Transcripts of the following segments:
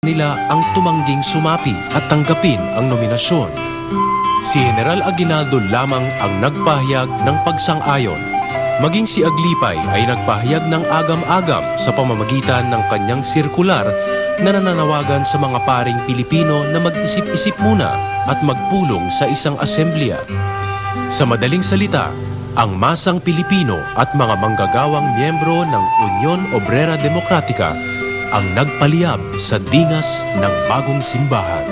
nila ang tumangging sumapi at tanggapin ang nominasyon. Si General Aguinaldo lamang ang nagpahayag ng pagsang-ayon. Maging si Aglipay ay nagpahayag ng agam-agam sa pamamagitan ng kanyang sirkular na nananawagan sa mga paring Pilipino na mag-isip-isip muna at magpulong sa isang asemblea. Sa madaling salita, ang masang Pilipino at mga manggagawang miyembro ng Union Obrera Demokratika ang nagpaliyab sa dingas ng bagong simbahan.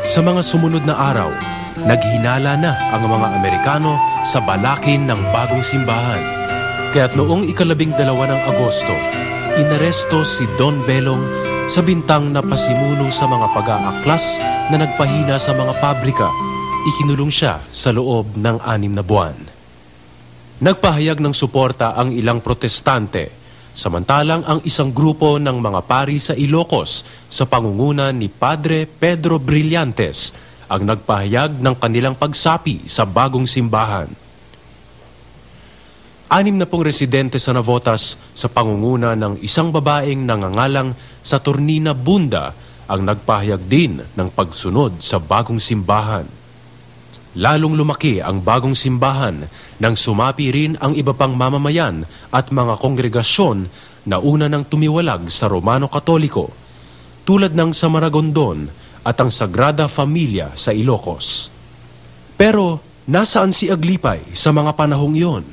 Sa mga sumunod na araw, naghinala na ang mga Amerikano sa balakin ng bagong simbahan. Kaya't noong 12 ng Agosto, inaresto si Don Belong sa bintang na pasimuno sa mga pag-aaklas na nagpahina sa mga pabrika. Ikinulong siya sa loob ng 6 na buwan. Nagpahayag ng suporta ang ilang protestante, samantalang ang isang grupo ng mga pari sa Ilocos sa pangunguna ni Padre Pedro Brillantes ang nagpahayag ng kanilang pagsapi sa bagong simbahan. 60 residente sa Navotas sa pangunguna ng isang babaeng nangangalang Saturnina Bunda ang nagpahayag din ng pagsunod sa bagong simbahan. Lalong lumaki ang bagong simbahan nang sumapi rin ang iba pang mamamayan at mga kongregasyon na una nang tumiwalag sa Romano Katoliko, tulad ng sa Maragondon at ang Sagrada Familia sa Ilocos. Pero nasaan si Aglipay sa mga panahong iyon?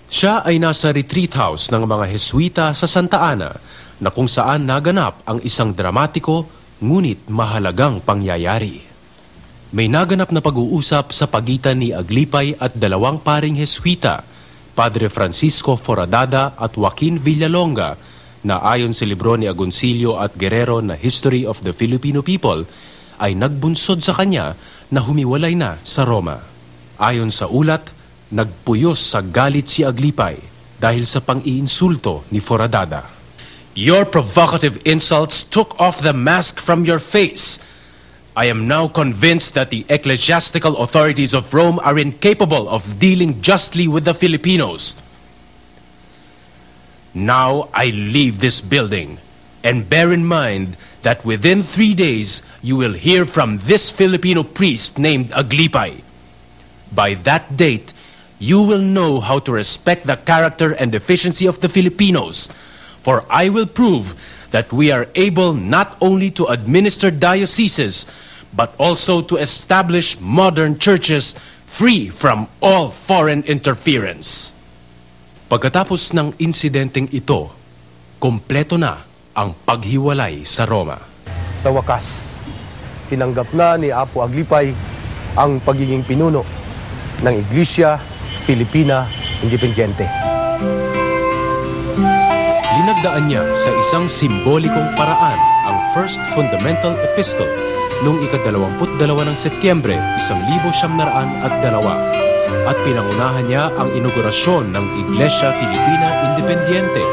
Siya ay nasa retreat house ng mga Jesuita sa Santa Ana na kung saan naganap ang isang dramatiko ngunit mahalagang pangyayari. May naganap na pag-uusap sa pagitan ni Aglipay at 2 paring Jesuita, Padre Francisco Foradada at Joaquin Villalonga, na ayon sa libro ni Agoncillo at Guerrero na History of the Filipino People, ay nagbunsod sa kanya na humiwalay na sa Roma. Ayon sa ulat, nagpuyos sa galit si Aglipay dahil sa pang-iinsulto ni Foradada. "Your provocative insults took off the mask from your face. I am now convinced that the ecclesiastical authorities of Rome are incapable of dealing justly with the Filipinos. Now I leave this building, and bear in mind that within 3 days you will hear from this Filipino priest named Aglipay. By that date, you will know how to respect the character and efficiency of the Filipinos, for I will prove that we are able not only to administer dioceses, but also to establish modern churches free from all foreign interference." Pagkatapos ng insidenteng ito, kompleto na ang paghiwalay sa Roma. Sa wakas, tinanggap na ni Apo Aglipay ang pagiging pinuno ng Iglesia Filipina Independiente. Linagdaan niya sa isang simbolikong paraan ang First Fundamental Epistle noong 22 ng Setyembre 1902 at pinangunahan niya ang inaugurasyon ng Iglesia Filipina Independiente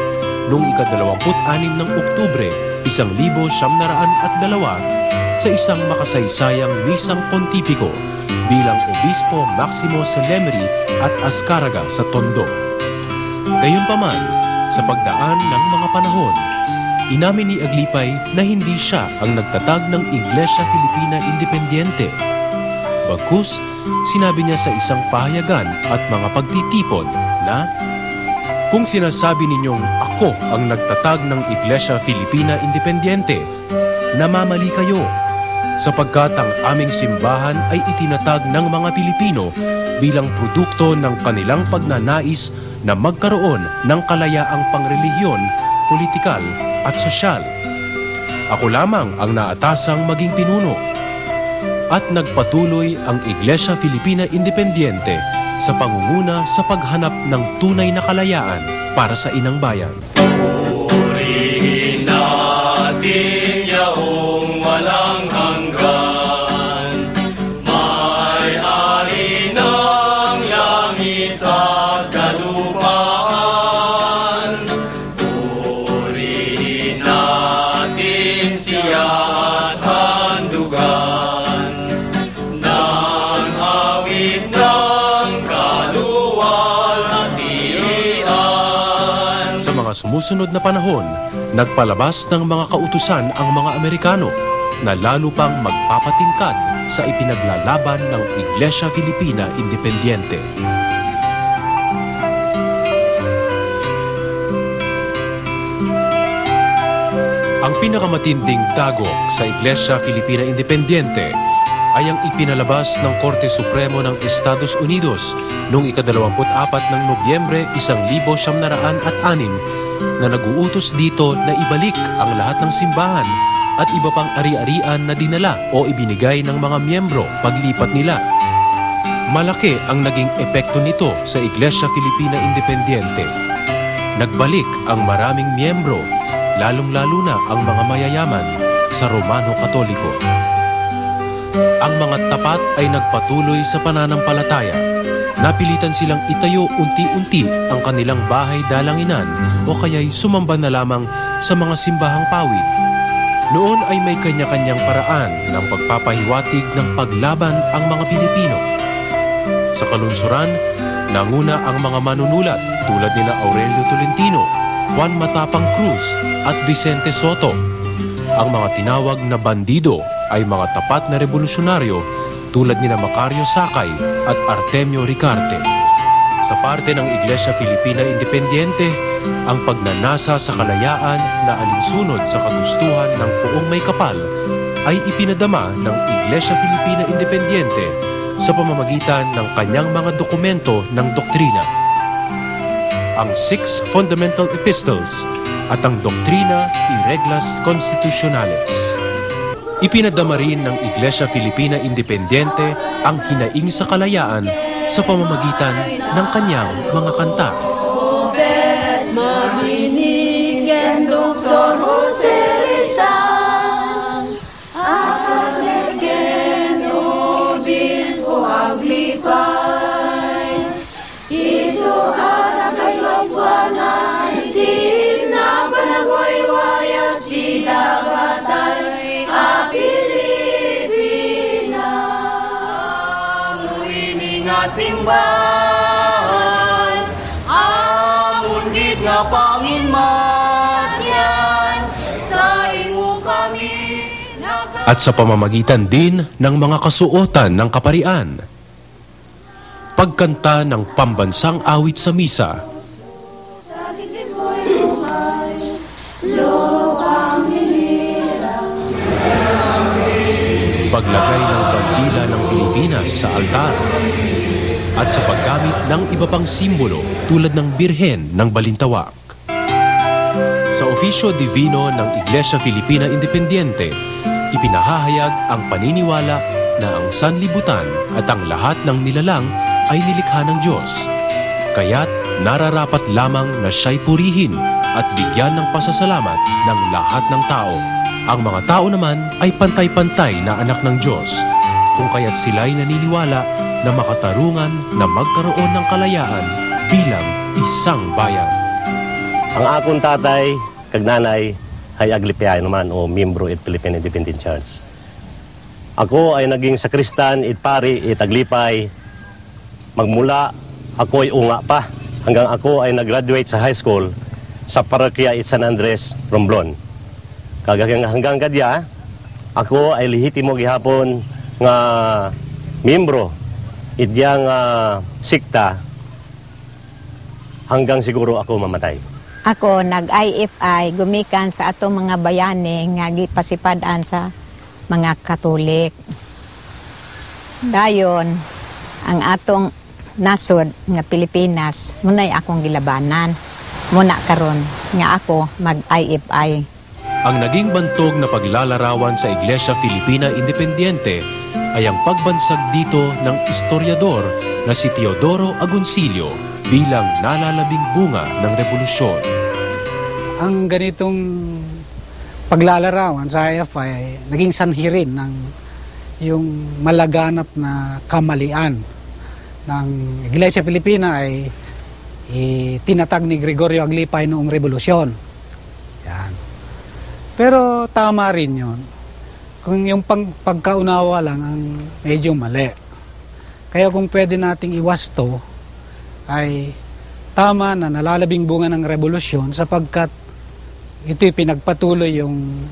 noong 26 ng Oktubre 1902 sa isang makasaysayang misang pontipiko bilang Obispo Maximo Celemri at Azcárraga sa Tondo. Gayunpaman, sa pagdaan ng mga panahon, inamin ni Aglipay na hindi siya ang nagtatag ng Iglesia Filipina Independiente. Bagkus, sinabi niya sa isang pahayagan at mga pagtitipon na, "Kung sinasabi ninyong ako ang nagtatag ng Iglesia Filipina Independiente, namamali kayo, sapagkat ang aming simbahan ay itinatag ng mga Pilipino bilang produkto ng kanilang pagnanais na magkaroon ng kalayaang pangrelihiyon, politikal at sosyal. Ako lamang ang naatasang maging pinuno." At nagpatuloy ang Iglesia Filipina Independiente sa pangunguna sa paghanap ng tunay na kalayaan para sa inang bayan. Purihin natin yaong walang hanggan, may-ari ng langit at kalupaan. Purihin natin siya at handugan ng awit ng kaluwalhatian. Sa mga sumusunod na panahon, nagpalabas ng mga kautusan ang mga Amerikano na lalo pang magpapatingkad sa ipinaglalaban ng Iglesia Filipina Independiente. Ang pinakamatinding dagok sa Iglesia Filipina Independiente ay ang ipinalabas ng Korte Supremo ng Estados Unidos noong ika-24 ng Nobyembre 1906 na nag-uutos dito na ibalik ang lahat ng simbahan at iba pang ari-arian na dinala o ibinigay ng mga miyembro paglipat nila. Malaki ang naging epekto nito sa Iglesia Filipina Independiente. Nagbalik ang maraming miyembro, lalong-lalo na ang mga mayayaman sa Romano Katoliko. Ang mga tapat ay nagpatuloy sa pananampalataya. Napilitan silang itayo unti-unti ang kanilang bahay dalanginan o kaya'y sumamba na lamang sa mga simbahang pawid. Noon ay may kanya-kanyang paraan ng pagpapahiwatig ng paglaban ang mga Pilipino. Sa kalunsuran, nanguna ang mga manunulat tulad nila Aurelio Tolentino, Juan Matapang Cruz at Vicente Soto. Ang mga tinawag na bandido ay mga tapat na revolusyonaryo tulad nina Macario Sakay at Artemio Ricarte. Sa parte ng Iglesia Filipina Independiente, ang pagnanasa sa kalayaan na alinsunod sa kagustuhan ng poong may kapal ay ipinadama ng Iglesia Filipina Independiente sa pamamagitan ng kanyang mga dokumento ng doktrina. Ang 6 Fundamental Epistles at ang Doctrina y Reglas Constitucionales. Ipinadama rin ng Iglesia Filipina Independiente ang hinaing sa kalayaan sa pamamagitan ng kanyang mga kanta. Mabinigyan Dr. Jose Rizal, akas legend Obispo Aglipay, iso anak ay lagwanan, tim na panagwaywayas di dagatay, a Pilipina. Muini nga simbahan, nga pangin matyan, sa imo kami At sa pamamagitan din ng mga kasuotan ng kaparian. Pagkanta ng pambansang awit sa misa. Paglagay ng bandila ng Pilipinas sa altar. At sa paggamit ng iba pang simbolo tulad ng Birhen ng Balintawak. Sa Ofisyo Divino ng Iglesia Filipina Independiente, ipinahahayag ang paniniwala na ang sanlibutan at ang lahat ng nilalang ay nilikha ng Diyos. Kaya't nararapat lamang na siya'y purihin at bigyan ng pasasalamat ng lahat ng tao. Ang mga tao naman ay pantay-pantay na anak ng Diyos, kung kaya't sila'y naniniwala na makatarungan na magkaroon ng kalayaan bilang isang bayan. Ang akong tatay, kag nanay, ay Aglipay naman o miyembro it Philippine Independent Church. Ako ay naging sakristan it pari it Aglipay. Magmula ako ay unga pa hanggang ako ay nag-graduate sa high school sa parokya it San Andres, Romblon. Hanggang kadya, ako ay lehitimo gihapon nga miyembro idyang sikta hanggang siguro ako mamatay. Ako nag-IFI, gumikan sa atong mga bayani nga gipasipadan sa mga Katolik. Dayon, ang atong nasod nga Pilipinas, muna'y akong gilabanan. Muna karon nga ako mag-IFI. Ang naging bantog na paglalarawan sa Iglesia Filipina Independiente ay ang pagbansag dito ng historiador na si Teodoro Agoncillo bilang nalalabing bunga ng revolusyon. Ang ganitong paglalarawan sa IFI ay naging sanhi ng yung malaganap na kamalian ng Iglesia Filipina ay tinatag ni Gregorio Aglipay noong revolusyon. Yan. Pero tama rin yun. Kung yung pagkaunawa lang ang medyo mali. Kaya kung pwede nating iwasto ay tama na nalalabing bunga ng revolusyon sapagkat ito'y pinagpatuloy yung